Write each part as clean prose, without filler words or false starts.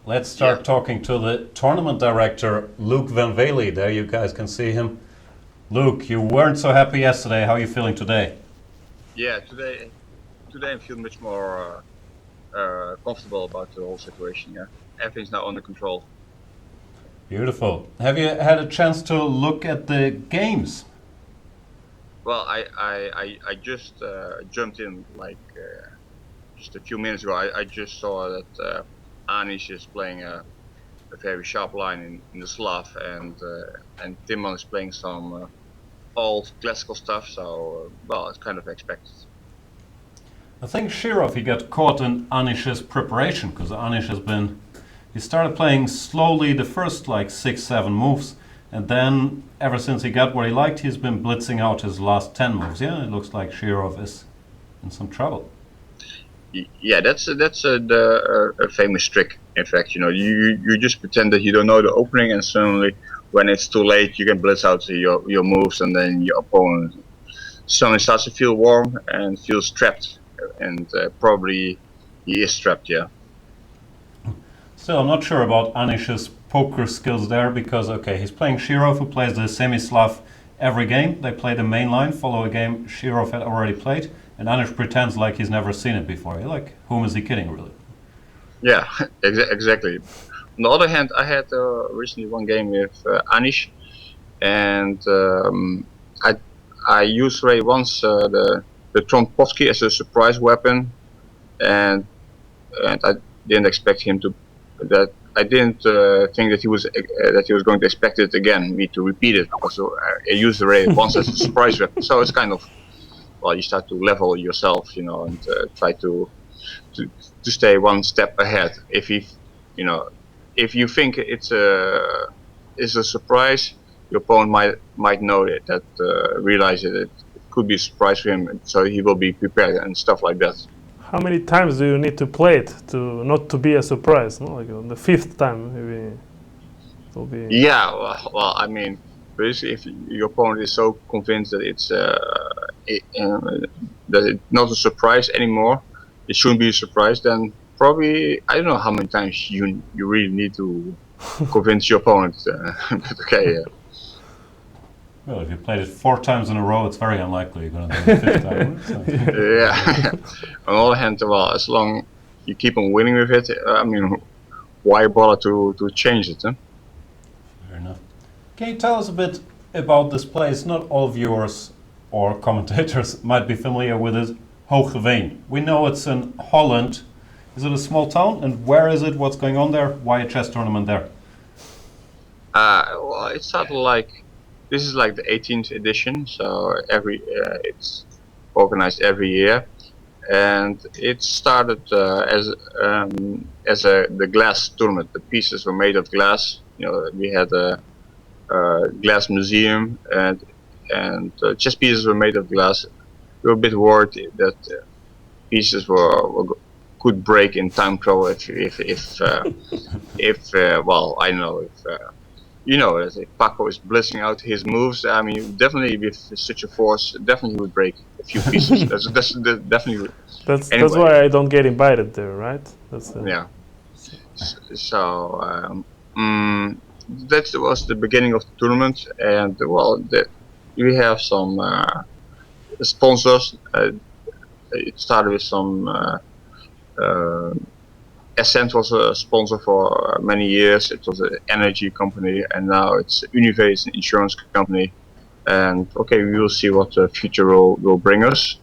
Let's start talking to the tournament director, Loek van Wely. There you guys can see him. Luke, you weren't so happy yesterday. How are you feeling today? Yeah, today I feel much more comfortable about the whole situation. Yeah, everything's now under control. Beautiful. Have you had a chance to look at the games? Well, I just jumped in like just a few minutes ago. I just saw that Anish is playing a very sharp line in the Slav, and Timman is playing some old classical stuff. So well, it's kind of expected. I think Shirov, he got caught in Anish's preparation because Anish he started playing slowly the first like 6, 7 moves, and then ever since he got what he liked, he's been blitzing out his last 10 moves. Yeah, it looks like Shirov is in some trouble. Yeah, that's a famous trick. In fact, you just pretend that you don't know the opening, and suddenly, when it's too late, you can blitz out your moves, and then your opponent suddenly starts to feel warm and feels trapped, and probably he is trapped. Yeah. Still, I'm not sure about Anish's poker skills there because, okay, he's playing Shirov, who plays the semi-Slav every game. They play the main line, follow a game Shirov had already played, and Anish pretends like he's never seen it before. You're like, whom is he kidding, really? Yeah, exactly. On the other hand, I had recently one game with Anish, and I used Ray once the Trompovsky as a surprise weapon, and I didn't expect him to. That I didn't think that he was going to expect it again, me to repeat it. So I used the Ray once as a surprise weapon. So it's kind of, well, you start to level yourself, and try to stay one step ahead. If you think it's a surprise, your opponent might know that realize that it could be a surprise for him, so he will be prepared and stuff like that. How many times do you need to play it to not to be a surprise? No? Like on the 5th time, maybe it will be. Yeah, well, I mean, basically, if your opponent is so convinced that that it's not a surprise anymore, it shouldn't be a surprise, then probably I don't know how many times you really need to convince your opponent. But okay. Well, if you played it 4 times in a row, it's very unlikely you're going to do it the 5th time. So. Yeah. On the other hand, well, as long you keep on winning with it, I mean, why bother to change it? Huh? Fair enough. Can you tell us a bit about this place? Not all viewers or commentators might be familiar with it. Hogeveen. We know it's in Holland. Is it a small town? And where is it? What's going on there? Why a chess tournament there? Well, it started like. This is like the 18th edition, so it's organized every year, and it started as the glass tournament. The pieces were made of glass. We had a glass museum, and chess pieces were made of glass. We were a bit worried that pieces could break in time trial if well, I don't know if. If Paco is blitzing out his moves, I mean, definitely with such a force, definitely would break a few pieces. that's definitely. That's anyway. That's why I don't get invited there, right? Yeah. So that was the beginning of the tournament, and well, we have some sponsors. It started with some. Ascent was a sponsor for many years. It was an energy company, and now it's Univé, it's an insurance company. And okay, we will see what the future will bring us.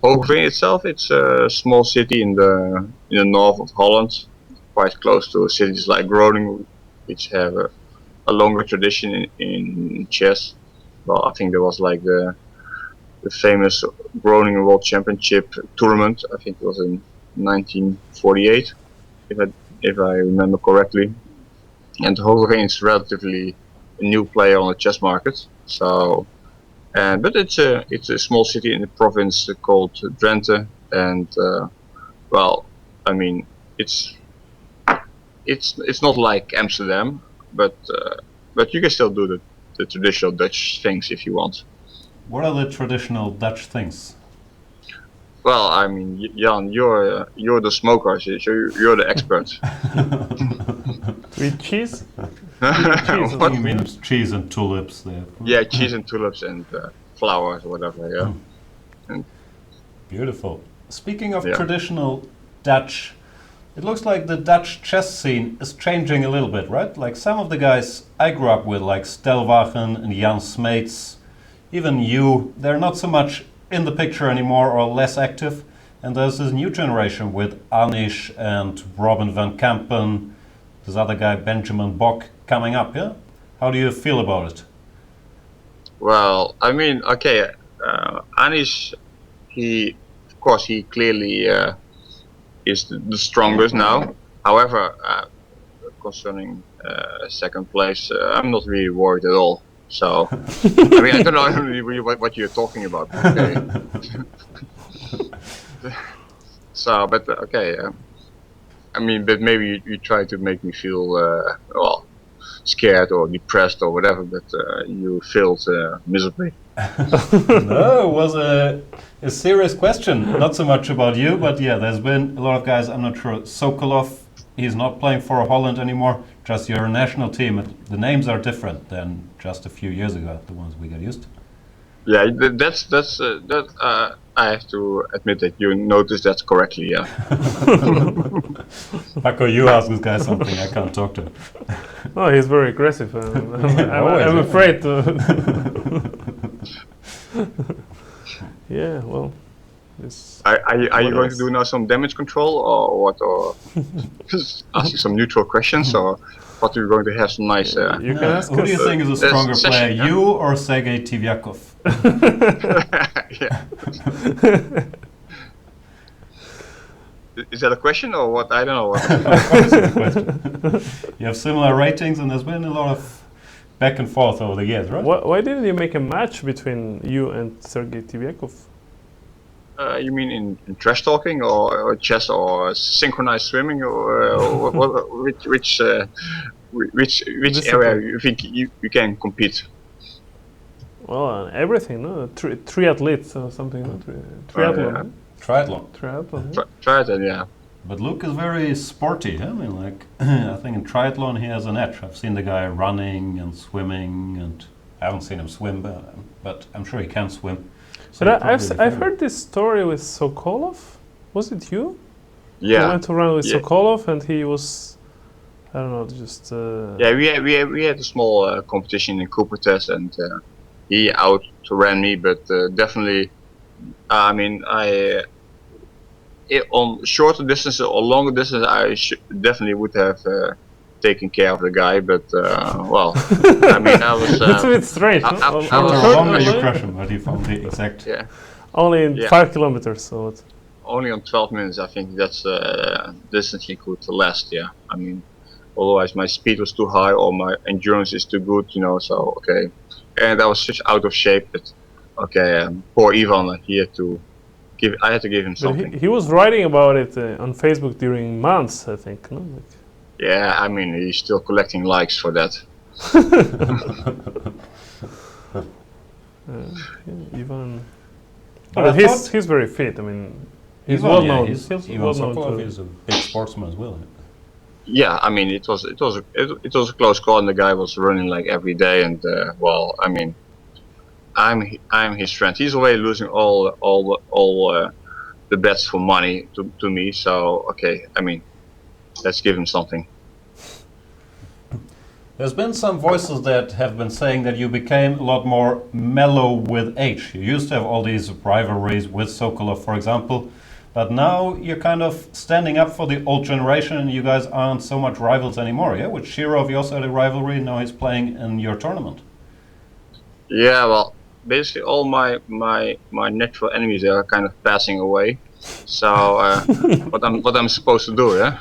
Hogeveen itself, it's a small city in the north of Holland, quite close to cities like Groningen, which have a longer tradition in chess. Well, I think there was like the famous Groningen World Championship tournament. I think it was in 1948. If I remember correctly, and Hogeveen is relatively a new player on the chess market. So, but it's a small city in the province called Drenthe, and well, I mean, it's not like Amsterdam, but you can still do the traditional Dutch things if you want. What are the traditional Dutch things? Well, I mean, Jan, you're the smoker, so you're the expert. With cheese? What? You mean it's cheese and tulips there? Yeah, cheese and tulips and flowers or whatever. Yeah. And Beautiful. Speaking of Yeah. traditional Dutch, it looks like the Dutch chess scene is changing a little bit, right? Like some of the guys I grew up with, like Stelwagen and Jan Smeets, even you, they're not so much in the picture anymore or less active. And there's this new generation with Anish and Robin van Kampen, this other guy Benjamin Bock coming up, yeah? How do you feel about it? well, I mean, okay, Anish, of course, he clearly is the strongest now. However, concerning second place, I'm not really worried at all. So, I mean, I don't know really what you're talking about. Okay. So, but okay. I mean, but maybe you try to make me feel well, scared or depressed or whatever. But you failed miserably. No, it was a serious question. Not so much about you, but yeah, there's been a lot of guys, I'm not sure. Sokolov, he's not playing for Holland anymore, just your national team. The names are different than just a few years ago, the ones we got used to. Yeah, I have to admit that you noticed that correctly. Yeah. Paco, you ask this guy something, I can't talk to him. No, he's very aggressive. Always, I'm yeah. afraid to. Yeah, well, this. Are you What going to else? do now some damage control or what? Or just asking some neutral questions, or what are you going to have some nice? You can ask Who do us. you think is a stronger session, player, yeah. you or Sergei Tivyakov? Yeah. Is that a question or what? I don't know. What. Of course, it's a question. You have similar ratings, and there's been a lot of back and forth over the years, right? Why didn't you make a match between you and Sergei Tivyakov? You mean in trash talking or chess or synchronized swimming or which area you think you can compete? Well, everything, no? Triathletes or something, no? Triathlon. yeah. no? Triathlon. Triathlon. Yeah. Try it, yeah. But Luke is very sporty. Huh? I mean, like, I think in triathlon he has an edge. I've seen the guy running and swimming, and I haven't seen him swim, but I'm sure he can swim. So But he'll I've probably be I've favored. heard this story with Sokolov. Was it you? You Yeah. went to run with Yeah. Sokolov, and he was, I don't know, just. Yeah, we had a small competition in Cooper test, and he outran me, but definitely, I mean, on shorter distances or longer distances, I definitely would have taken care of the guy, but well, I mean, I was It's a bit strange. I- no? I- On- I Shorter was- on or short- longer, you only- crush him, but he found the exact. yeah, Only in Yeah. 5 kilometers, so it's. only on 12 minutes. I think that's distance he could last. Yeah, I mean, otherwise my speed was too high or my endurance is too good, you know. So okay, and I was such out of shape that okay, poor Ivan, I had to give him But something. he was writing about it on Facebook during months, I think. No? Like, Yeah, I mean, he's still collecting likes for that. yeah, Ivan. But But I he's thought- he's very fit. I mean, he's Ivan, well yeah, known. he's He's Ivan well known Sokolov to- is a big sportsman as well. Yeah, I mean, it was a close call, and the guy was running like every day. And well, I mean, I'm his friend. He's already losing all the bets for money to me. So okay, I mean, let's give him something. There's been some voices that have been saying that you became a lot more mellow with age. You used to have all these rivalries with Sokolov, for example, but now you're kind of standing up for the old generation and you guys aren't so much rivals anymore, yeah? With Shirov, you also had a rivalry, now he's playing in your tournament. Yeah, well, basically all my natural enemies are kind of passing away. So what I'm supposed to do, yeah?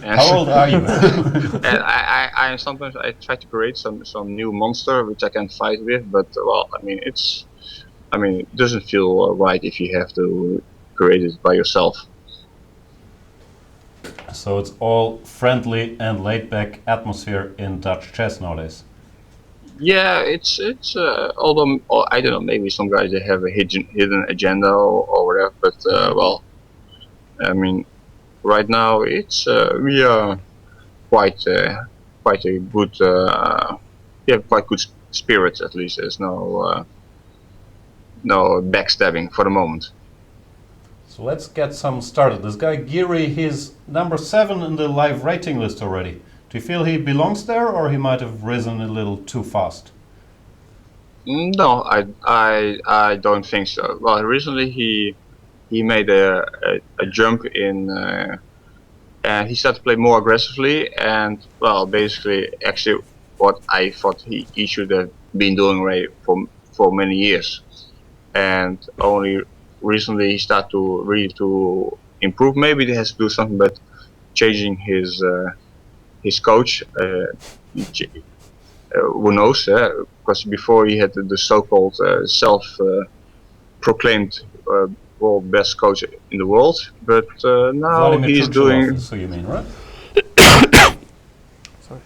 And How old are you? and I sometimes I try to create some new monster which I can fight with, but well, I mean, it doesn't feel right if you have to create it by yourself. So it's all friendly and laid-back atmosphere in Dutch chess nowadays. Yeah, it's although I don't know, maybe some guys they have a hidden agenda or whatever, but well, I mean, right now it's we are quite quite a good, quite good spirit at least. There's no backstabbing for the moment. So let's get some started. This guy Geary, he's number 7 in the live rating list already. Do you feel he belongs there, or he might have risen a little too fast? No, I don't think so. Well, recently he made a jump in, and he started to play more aggressively. And well, basically, actually, what I thought he should have been doing right for many years, and only recently he started to really to improve. Maybe it has to do something with changing his coach. Who knows? Because before he had the so-called self-proclaimed world best coach in the world, but now Vladimir he's Churchilov, doing. so you mean, right? Sorry.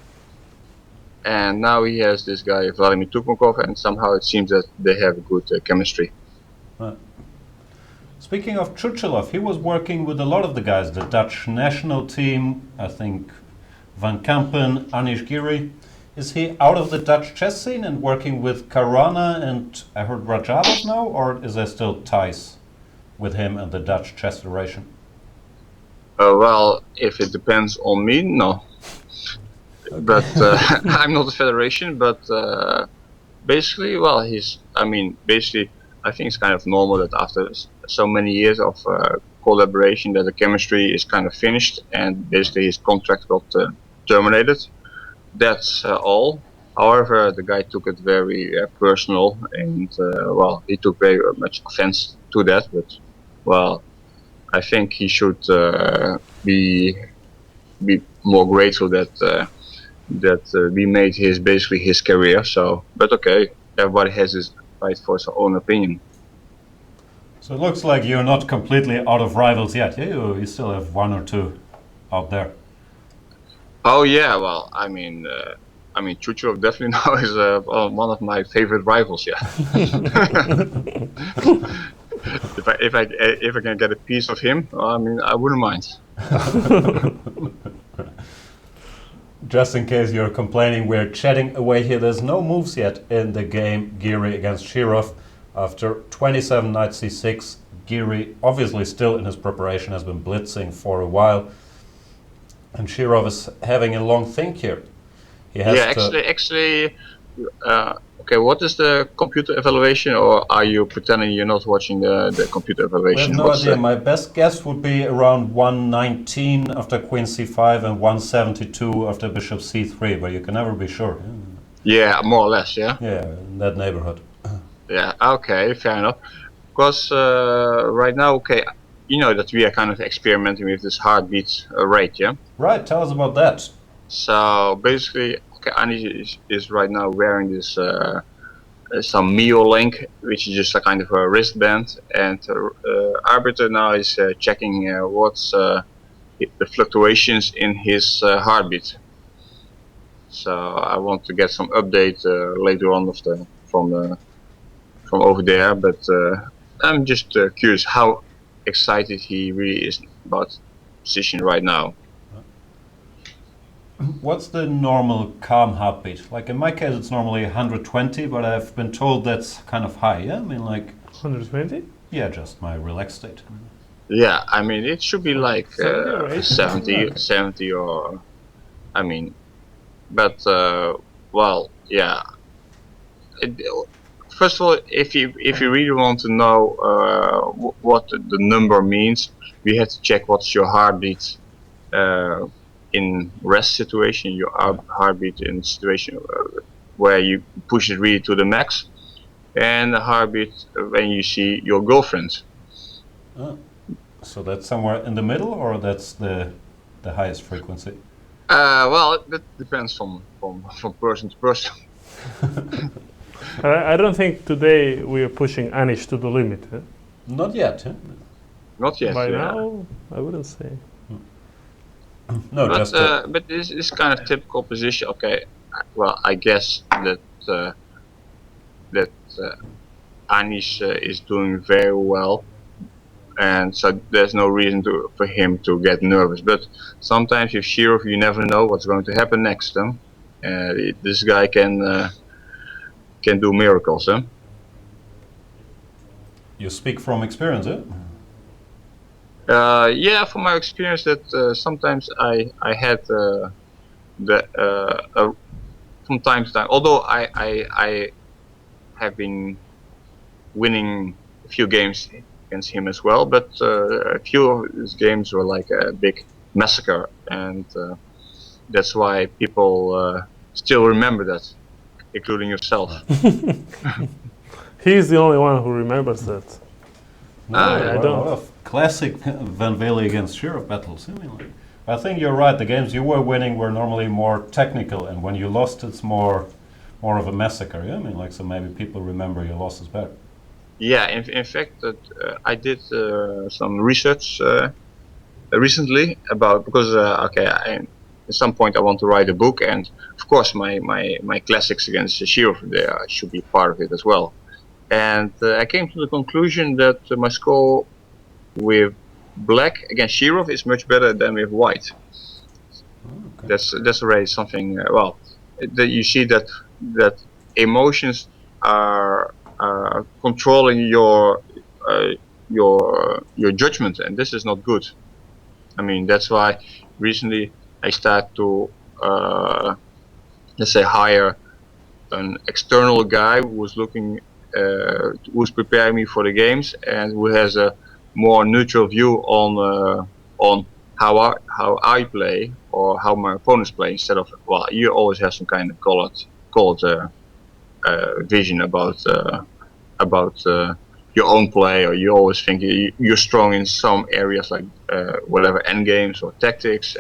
And now he has this guy Vladimir Tupakov, and somehow it seems that they have good chemistry. Right. Speaking of Churchilov, he was working with a lot of the guys, the Dutch national team, I think Van Kampen, Anish Giri. Is he out of the Dutch chess scene and working with Caruana and I heard Rajabov now, or is there still ties with him and the Dutch chess federation? Well, if it depends on me, no. Okay. But I'm not the federation. But basically, well, I think it's kind of normal that after so many years of collaboration, that the chemistry is kind of finished, and basically his contract got terminated. That's all. However, the guy took it very personal, and well, he took very much offense to that. But well, I think he should be more grateful that we made basically his career. So, but okay, everybody has his right for his own opinion. So it looks like you're not completely out of rivals yet. Yeah, you still have 1 or 2 out there. Oh yeah, well, I mean, Churchilov definitely now is one of my favorite rivals. Yeah. if I can get a piece of him, I mean, I wouldn't mind. Just in case you're complaining, we're chatting away here. There's no moves yet in the game. Geary against Shirov after 27 knight c6. Geary, obviously still in his preparation, has been blitzing for a while. And Shirov is having a long think here. He has actually, okay, what is the computer evaluation, or are you pretending you're not watching the computer evaluation? I have no idea. My best guess would be around 119 after queen c5 and 172 after bishop c3, but you can never be sure. Yeah, more or less, yeah? Yeah, in that neighborhood. Yeah, okay, fair enough. Because right now, okay, you know that we are kind of experimenting with this heartbeat rate, yeah? Right, tell us about that. So basically, okay, Anish is right now wearing this some Mio link, which is just a kind of a wristband, and Arbiter now is checking what's the fluctuations in his heartbeat. So I want to get some update later on from over there, but I'm just curious how excited he really is about position right now. What's the normal calm heartbeat? Like in my case, it's normally 120, but I've been told that's kind of high. Yeah, I mean like 120. Yeah, just my relaxed state. Yeah, I mean it should be like 70, 70 or, I mean, but well, yeah. First of all, if you really want to know what the number means, we have to check what's your heartbeat in rest situation, your heartbeat in situation where you push it really to the max, and the heartbeat when you see your girlfriend. Oh. So that's somewhere in the middle, or that's the highest frequency? Well, that depends from person to person. I don't think today we are pushing Anish to the limit. Huh? Not yet. Huh? Not yet. By now, I wouldn't say. No, but, just. But this is kind of typical position. Okay, well, I guess that Anish is doing very well, and so there's no reason for him to get nervous. But sometimes with Shirov, you never know what's going to happen next. This guy can do miracles, huh? You speak from experience, eh? Yeah, from my experience, that sometimes I had from time to time. Although I have been winning a few games against him as well, but a few of his games were like a big massacre, and that's why people still remember that, including yourself. He's the only one who remembers that. No, Ah, there I are a don't. lot of classic Van Wely against Sheriff battles. I mean, like, I think you're right. The games you were winning were normally more technical, and when you lost, it's more of a massacre. Yeah? I mean, like, so maybe people remember your losses better. Yeah, in fact, that I did some research recently about, because at some point I want to write a book, and of course my classics against Shirov, they should be part of it as well. And I came to the conclusion that my score with black against Shirov is much better than with white. Okay. That's already something. That you see that emotions are controlling your judgment, and this is not good. I mean, that's why recently I start to let's say hire an external guy who's looking, who's preparing me for the games, and who has a more neutral view on how I play or how my opponents play, instead of, well, you always have some kind of colored vision about your own play, or you always think you're strong in some areas, like whatever end games or tactics,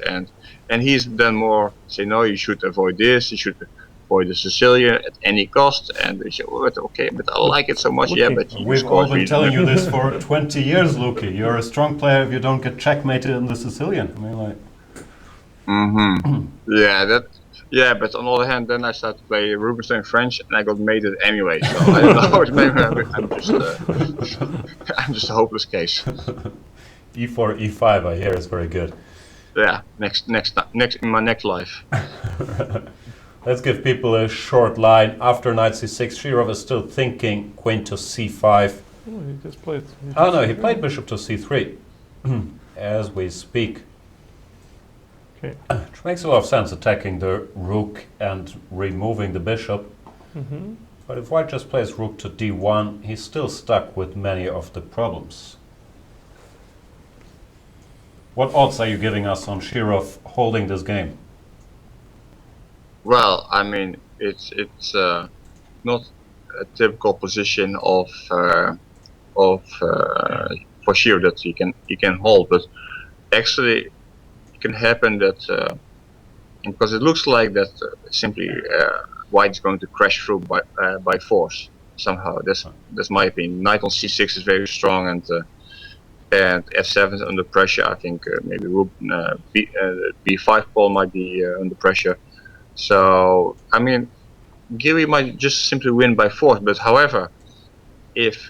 and he's then more say, no, you should avoid this, you should avoid the Sicilian at any cost, and they say, well, okay, but I like it so much. Yeah, Looking- but you We've all scored been telling you reasonably. this for 20 years, Luki. You're a strong player if you don't get checkmated in the Sicilian. I mean, like, Yeah, but on the other hand, then I started to play Rubinstein French, and I got mated anyway. So I don't know. Maybe I'm just a hopeless case. E4, E5, I hear is very good. Yeah, next in my next life. Let's give people a short line. After knight c6, Shirov is still thinking queen to c5. Oh, he just played. Oh no, he played bishop to c3 as we speak. Okay. Which makes a lot of sense, attacking the rook and removing the bishop. Mm-hmm. But if white just plays rook to d1, he's still stuck with many of the problems. What odds are you giving us on Shirov holding this game? Well, I mean, it's not a typical position of for sure that he can hold, but actually it can happen that because it looks like that simply white is going to crash through by force somehow. That's my opinion. Knight on c6 is very strong, and f7 is under pressure. I think maybe rook b5 pawn might be under pressure. So I mean, Giri might just simply win by force. But however, if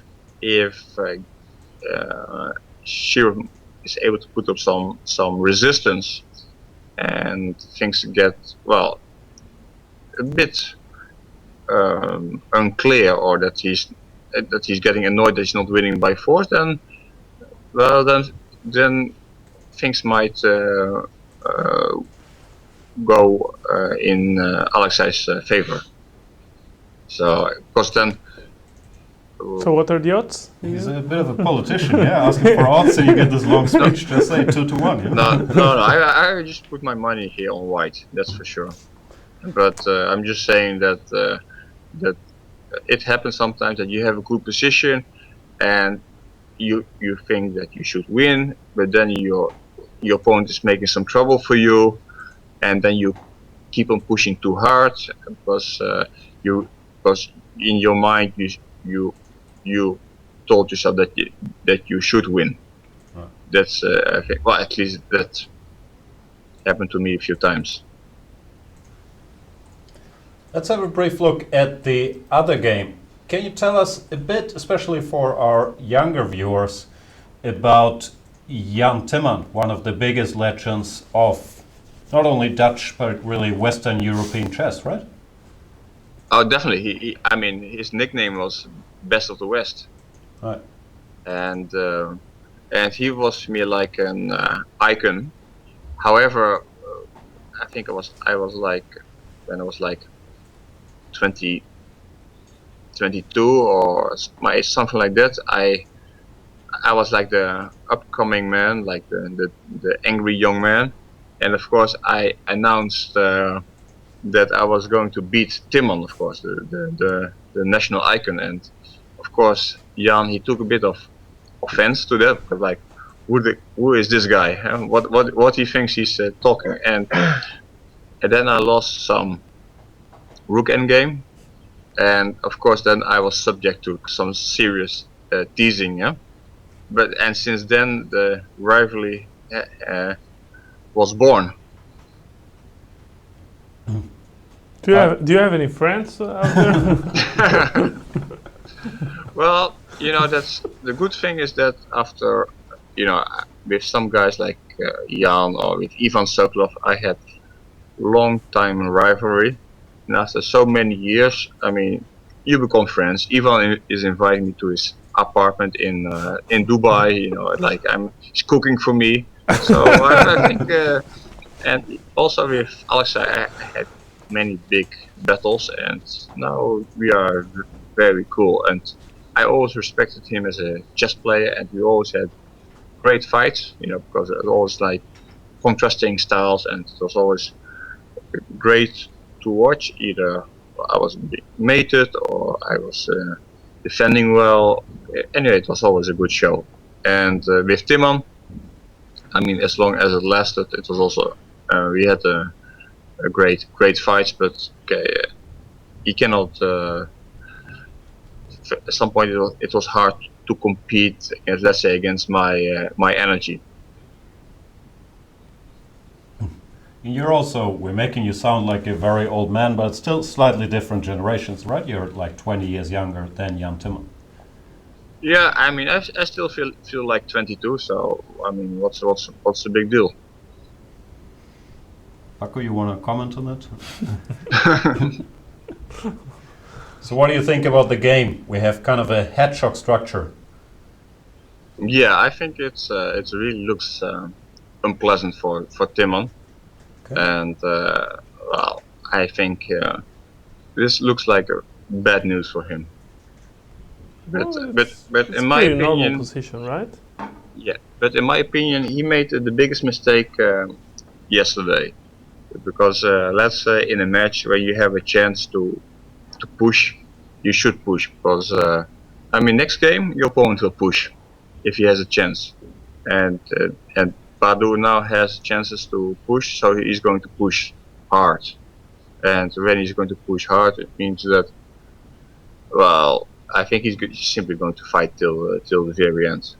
Shirov is able to put up some resistance, and things get, well, a bit unclear, or that he's getting annoyed that he's not winning by force, then, well, then things might go in Alexei's favor. So, because then. So what are the odds? He's a bit of a politician, yeah, asking for odds and you get this long speech, just say 2-1. Yeah? No, I just put my money here on white, that's for sure. But I'm just saying that that it happens sometimes that you have a good position and you think that you should win, but then your opponent is making some trouble for you, and then you keep on pushing too hard because in your mind you told yourself that you should win. Right. That's I think, well, at least that happened to me a few times. Let's have a brief look at the other game. Can you tell us a bit, especially for our younger viewers, about Jan Timman, one of the biggest legends of not only Dutch but really Western European chess, right? Oh, definitely. I mean, his nickname was Best of the West, Right. and he was for me like an icon. However, I think I was like when I was like 20, 22 or something like that. I was like the upcoming man, like the angry young man, and of course I announced that I was going to beat Timon, of course, the national icon, and of course Jan, he took a bit of offense to that, because like who is this guy? Huh? What he thinks he's talking, and then I lost some rook endgame, and of course then I was subject to some serious teasing, yeah. And since then the rivalry was born. Do you have any friends out there? Well, that's the good thing is that after, with some guys like Jan or with Ivan Sokolov, I had long time rivalry, and after so many years, I mean, you become friends. Ivan is inviting me to his apartment in Dubai. Like he's cooking for me. So I think, and also with Alex, I had many big battles, and now we are very cool. And I always respected him as a chess player, and we always had great fights. Because it was always like contrasting styles, and it was always great to watch. Either I was being mated or I was defending well. Anyway, it was always a good show. And with Timon, I mean, as long as it lasted, it was also we had a great fights. But okay, he cannot. At some point, it was hard to compete, let's say, against my energy. We're making you sound like a very old man, but it's still slightly different generations, right? You're like 20 years younger than Jan Timman. Yeah, I mean, I still feel like 22. So I mean, what's the big deal? Paco, you want to comment on that? So what do you think about the game? We have kind of a hedgehog structure. Yeah, I think it really looks unpleasant for Timon. Okay. And well, I think this looks like bad news for him. But It's in my pretty normal opinion, position, right? yeah. But in my opinion, he made the biggest mistake yesterday, because let's say in a match where you have a chance to push, you should push, because I mean, next game your opponent will push if he has a chance, and Badu now has chances to push, so he's going to push hard. And when he's going to push hard, it means that, well, I think he's simply going to fight till the very end.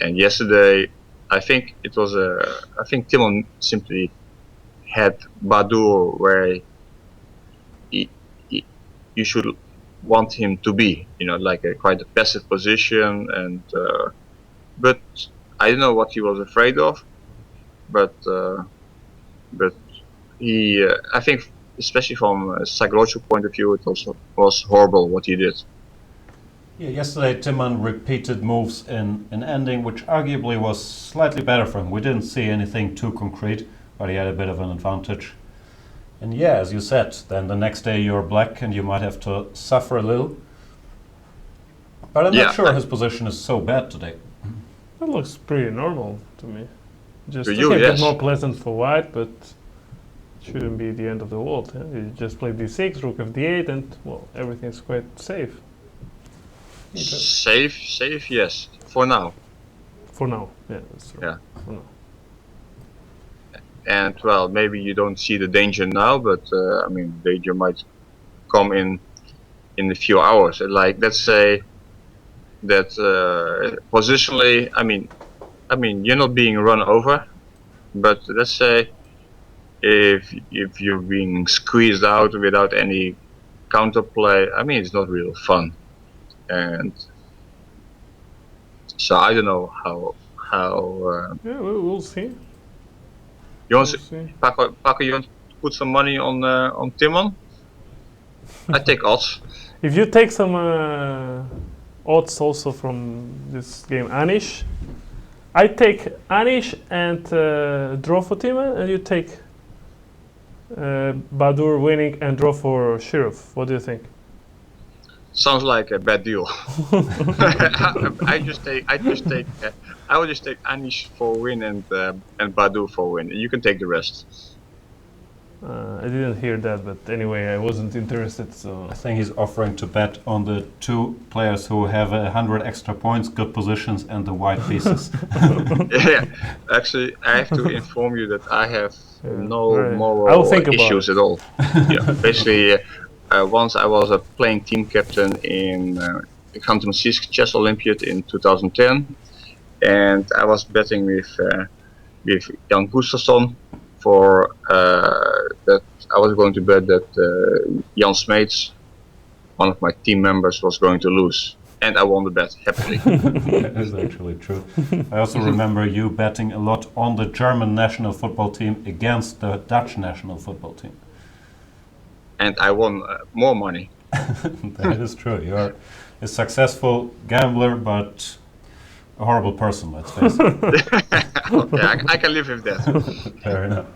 And yesterday, I think I think Timon simply had Badu where you should want him to be, like quite a passive position, and but I don't know what he was afraid of, but he, I think, especially from a psychological point of view, it also was horrible what he did. Yeah, yesterday Timman repeated moves in an ending which arguably was slightly better for him. We didn't see anything too concrete, but he had a bit of an advantage. And yeah, as you said, then the next day you're black and you might have to suffer a little. But I'm not sure his position is so bad today. It looks pretty normal to me. Just To a you, bit yes. more pleasant for white, but shouldn't be the end of the world. You just play d6, rook of d8, and well, everything's quite safe. Safe, yes, for now. For now, yeah, that's true. Yeah. For now. And well, maybe you don't see the danger now, but I mean, danger might come in a few hours. Like, let's say that positionally, I mean, you're not being run over, but let's say if you're being squeezed out without any counterplay, I mean, it's not real fun. And so I don't know how Yeah, we'll see. You want We'll see. Paco, you want to put some money on Timon? I take odds. If you take some odds also from this game, Anish, I take Anish and draw for Timon, and you take Badur winning and draw for Sheriff. What do you think? Sounds like a bad deal. I would just take Anish for win and Badu for win. You can take the rest. I didn't hear that, but anyway, I wasn't interested. So I think he's offering to bet on the 2 players who have 100 extra points, good positions, and the white pieces. Yeah, actually, I have to inform you that I have no right. I'll moral think about issues it. at all. Yeah, basically, once I was playing team captain in Khanty-Mansiysk Chess Olympiad in 2010, and I was betting with Jan Gustafsson for that I was going to bet that Jan Smeets, one of my team members, was going to lose, and I won the bet happily. That is actually true. I also remember you betting a lot on the German national football team against the Dutch national football team. And I won more money. That is true. You're a successful gambler, but a horrible person, let's face it. Okay, I can live with that. Fair enough.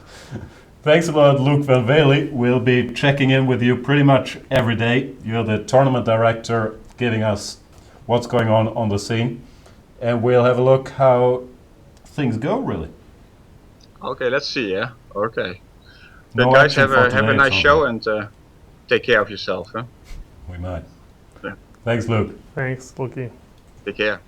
Thanks a lot, Loek van Wely. We'll be checking in with you pretty much every day. You're the tournament director, giving us what's going on the scene. And we'll have a look how things go, really. Okay, let's see, yeah? Okay. No Then guys, action have for a today, nice it show sounds and take care of yourself, huh? We might. Yeah. Thanks, Luke. thanks, Loki. Take care.